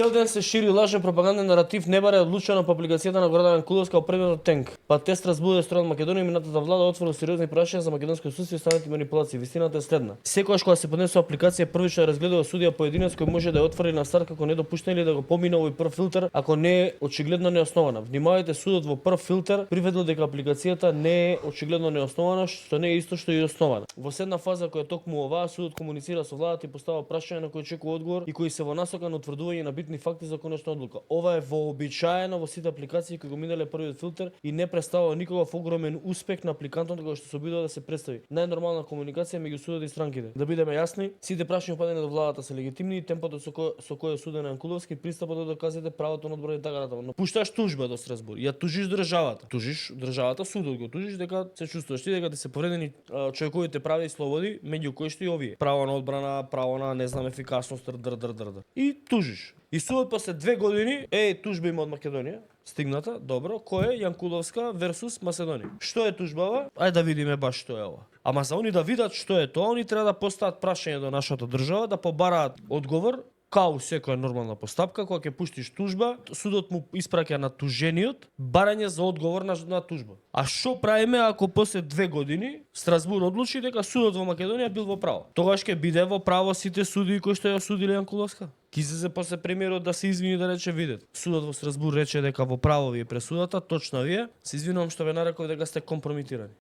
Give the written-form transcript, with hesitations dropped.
Цел ден се шири лажен пропаганден наратив, не баре одлучено по апликацијата на Гордан Јанкуловска о предметот тенк. Па тест разбудува страна Македонија и минатата влада отворила сериозни прашања за македонско отсуство и останати манипулации. Вистината е следна. Секогаш кога се поднесува апликација, првично разгледува судија поединец кој може да ја отвори на старт како недопуштен или да го помине овој прв филтер ако не е очигледно неоснована. Внимавајте, судот во прв филтер приведил дека апликацијата не е очигледно неоснована, што не е исто што и основана. Во следна фаза која токму оваа судот комуницира со владата и постава прашања на кои очекува одговор и кои се во насока на утврдување на битни факти за конечна одлука. Ова е вообичаено во сите апликации кои го минале првиот филтер и не представува никогав огромен успех на апликантот кој што се обидува да се представи. Најнормална комуникација меѓу судот и странките. Да бидеме јасни, сите прашања упадени до владата се легитимни и темпото со кој е суден Јанкуловски, пристапот до доказите, правото на одбрана и така натаму. Но пушташ тужба до Страсбур, ја тужиш државата. Тужиш државата, судот го тужиш дека се чувствуваш ти дека ти се повредени човековите права и слободи, меѓу кои што и овие. Право на одбрана, право на не знам ефикасност, и тужиш. И судот после 2 години, тужба има од Македонија, стигната, добро, кој е Јанкуловска версус Македонија. Што е тужбава? Ајде да видиме баш што е ова. Ама за они да видат што е тоа, они треба да постават прашање до нашата држава, да побараат одговор, као секоја нормална постапка, кога ќе пуштиш тужба, судот му испраќа на тужениот барање за одговор на тужба. А што правиме ако после 2 години Страсбур одлучи дека судот во Македонија бил во право? Тогаш ќе биде во право сите судии кои што ја осудиле Јанкуловска? Ки се после премиерот да се извини да рече видете. Судот во Страсбур рече дека во право ви е пресудата, точно вие. Се извинувам што ве нареков дека сте компрометирани.